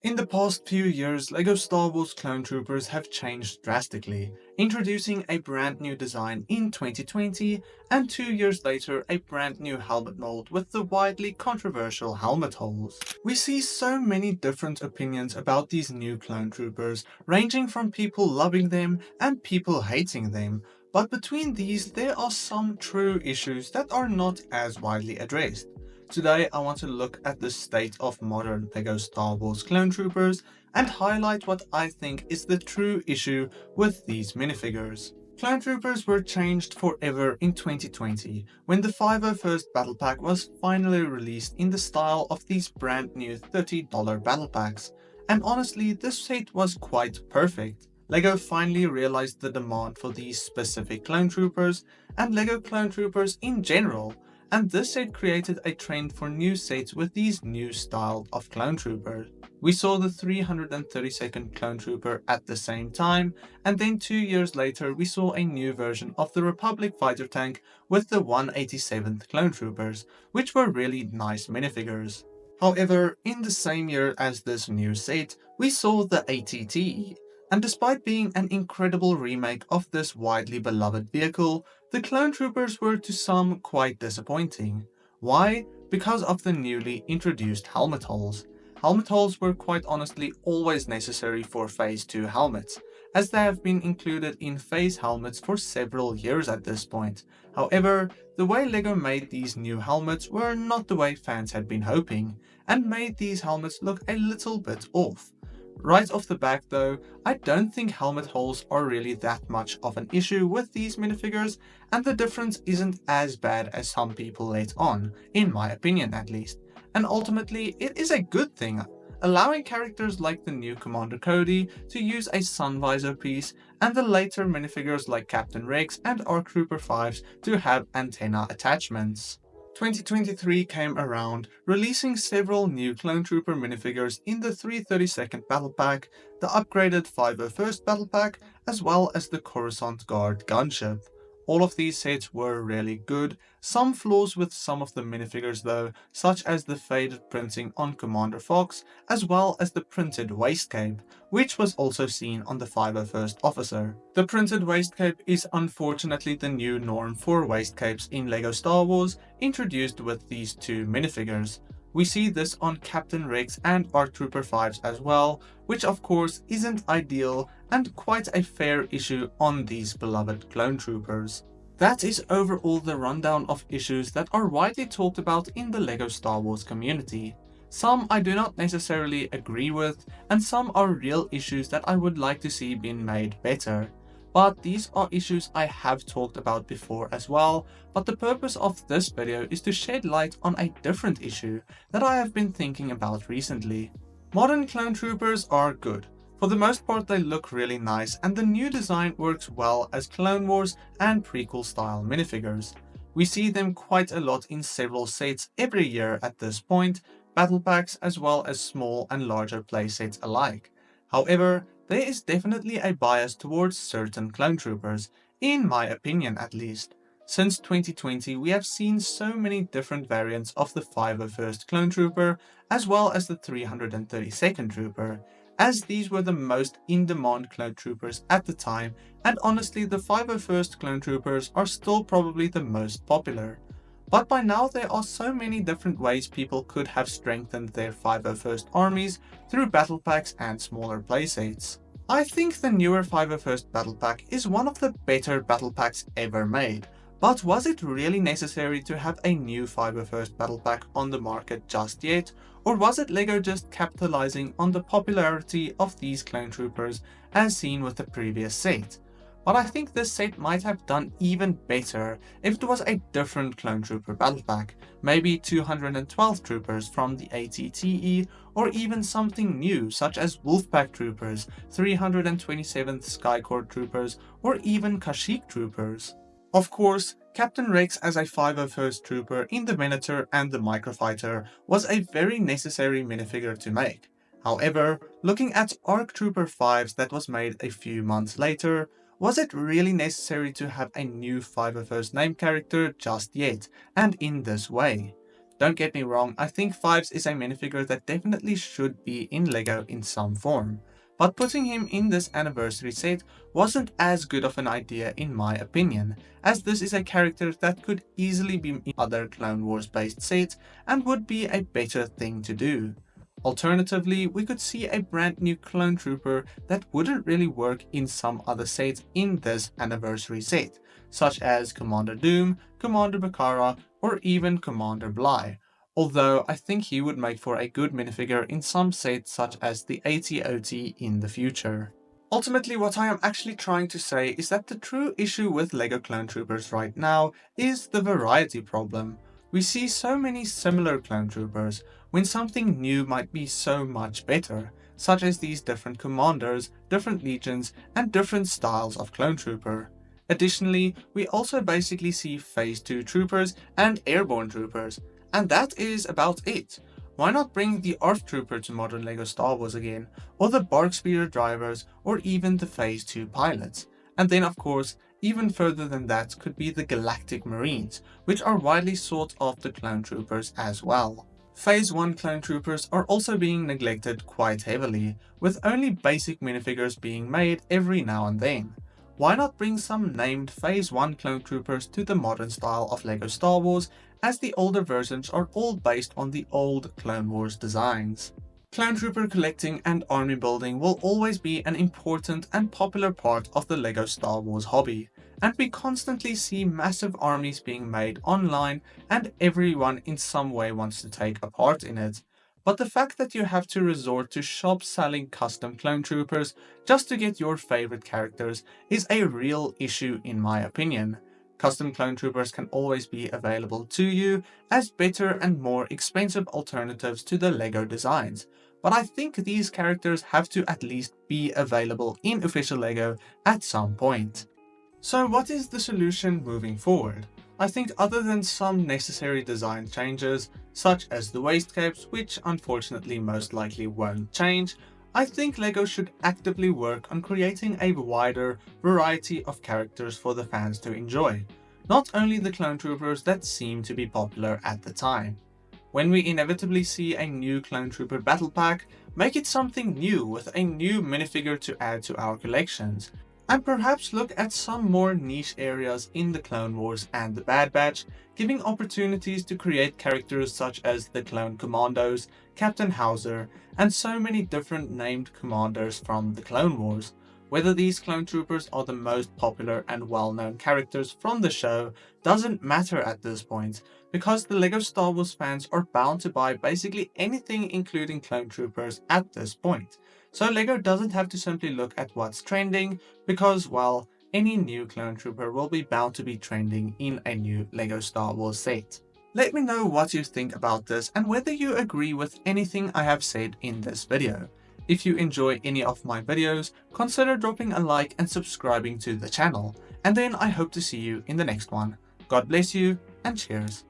In the past few years, LEGO Star Wars Clone Troopers have changed drastically, introducing a brand new design in 2020 and 2 years later a brand new helmet mold with the widely controversial helmet holes. We see so many different opinions about these new Clone Troopers, ranging from people loving them and people hating them, but between these there are some true issues that are not as widely addressed. Today I want to look at the state of modern LEGO Star Wars Clone Troopers and highlight what I think is the true issue with these minifigures. Clone Troopers were changed forever in 2020 when the 501st Battle Pack was finally released in the style of these brand new $30 Battle Packs. And honestly, this set was quite perfect. LEGO finally realized the demand for these specific Clone Troopers and LEGO Clone Troopers in general, and this set created a trend for new sets with these new style of Clone Troopers. We saw the 332nd Clone Trooper at the same time, and then 2 years later we saw a new version of the Republic fighter tank with the 187th Clone Troopers, which were really nice minifigures. However, in the same year as this new set, we saw the ATTE, and despite being an incredible remake of this widely beloved vehicle, the Clone Troopers were to some quite disappointing. Why? Because of the newly introduced helmet holes. Helmet holes were quite honestly always necessary for Phase 2 helmets, as they have been included in Phase helmets for several years at this point. However, the way LEGO made these new helmets were not the way fans had been hoping, and made these helmets look a little bit off. Right off the back though, I don't think helmet holes are really that much of an issue with these minifigures, and the difference isn't as bad as some people let on, in my opinion at least. And ultimately, it is a good thing, allowing characters like the new Commander Cody to use a sun visor piece, and the later minifigures like Captain Rex and ARC Trooper 5s to have antenna attachments. 2023 came around, releasing several new Clone Trooper minifigures in the 332nd Battle Pack, the upgraded 501st Battle Pack, as well as the Coruscant Guard gunship. All of these sets were really good, some flaws with some of the minifigures though, such as the faded printing on Commander Fox, as well as the printed waist cape, which was also seen on the 501st Officer. The printed waist cape is unfortunately the new norm for waist capes in LEGO Star Wars, introduced with these two minifigures. We see this on Captain Rex and ARC Trooper 5s as well, which of course isn't ideal and quite a fair issue on these beloved clone troopers. That is overall the rundown of issues that are widely talked about in the LEGO Star Wars community. Some I do not necessarily agree with, and some are real issues that I would like to see being made better. But these are issues I have talked about before as well, but the purpose of this video is to shed light on a different issue that I have been thinking about recently. Modern clone troopers are good. For the most part they look really nice, and the new design works well as Clone Wars and prequel style minifigures. We see them quite a lot in several sets every year at this point, battle packs as well as small and larger playsets alike. However, there is definitely a bias towards certain clone troopers, in my opinion at least. Since 2020 we have seen so many different variants of the 501st Clone Trooper as well as the 332nd Trooper, as these were the most in-demand clone troopers at the time, and honestly the 501st Clone Troopers are still probably the most popular. But by now there are so many different ways people could have strengthened their 501st armies through battle packs and smaller playsets. I think the newer 501st Battle Pack is one of the better battle packs ever made, but was it really necessary to have a new 501st Battle Pack on the market just yet, or was it LEGO just capitalizing on the popularity of these clone troopers as seen with the previous set? But I think this set might have done even better if it was a different Clone Trooper Battle Pack, maybe 212 troopers from the ATTE, or even something new such as Wolfpack Troopers, 327th Skycorps Troopers, or even Kashyyyk Troopers. Of course, Captain Rex as a 501st Trooper in the Minotaur and the Microfighter was a very necessary minifigure to make. However, looking at ARC Trooper 5s that was made a few months later, was it really necessary to have a new 501st name character just yet, and in this way? Don't get me wrong, I think Fives is a minifigure that definitely should be in LEGO in some form, but putting him in this anniversary set wasn't as good of an idea in my opinion, as this is a character that could easily be in other Clone Wars based sets and would be a better thing to do. Alternatively, we could see a brand new clone trooper that wouldn't really work in some other sets in this anniversary set, such as Commander Doom, Commander Bakara, or even Commander Bly, although I think he would make for a good minifigure in some sets such as the AT-OT in the future. Ultimately, what I am actually trying to say is that the true issue with LEGO Clone Troopers right now is the variety problem. We see so many similar clone troopers when something new might be so much better, such as these different commanders, different legions, and different styles of clone trooper. Additionally, we also basically see Phase 2 troopers and airborne troopers, and that is about it. Why not bring the ARF trooper to modern LEGO Star Wars again, or the Bark Speeder drivers, or even the Phase 2 pilots? And then of course, even further than that could be the Galactic Marines, which are widely sought after clone troopers as well. Phase 1 clone troopers are also being neglected quite heavily, with only basic minifigures being made every now and then. Why not bring some named Phase 1 clone troopers to the modern style of LEGO Star Wars, as the older versions are all based on the old Clone Wars designs. Clone trooper collecting and army building will always be an important and popular part of the LEGO Star Wars hobby, and we constantly see massive armies being made online and everyone in some way wants to take a part in it. But the fact that you have to resort to shops selling custom clone troopers just to get your favorite characters is a real issue in my opinion. Custom clone troopers can always be available to you as better and more expensive alternatives to the LEGO designs, but I think these characters have to at least be available in official LEGO at some point. So what is the solution moving forward? I think other than some necessary design changes, such as the wastegapes, which unfortunately most likely won't change, I think LEGO should actively work on creating a wider variety of characters for the fans to enjoy, not only the clone troopers that seem to be popular at the time. When we inevitably see a new clone trooper battle pack, make it something new with a new minifigure to add to our collections, and perhaps look at some more niche areas in the Clone Wars and the Bad Batch, giving opportunities to create characters such as the Clone Commandos, Captain Hauser, and so many different named commanders from the Clone Wars. Whether these clone troopers are the most popular and well-known characters from the show doesn't matter at this point, because the LEGO Star Wars fans are bound to buy basically anything including clone troopers at this point. So LEGO doesn't have to simply look at what's trending, because, well, any new clone trooper will be bound to be trending in a new LEGO Star Wars set. Let me know what you think about this and whether you agree with anything I have said in this video. If you enjoy any of my videos, consider dropping a like and subscribing to the channel, and then I hope to see you in the next one. God bless you and cheers.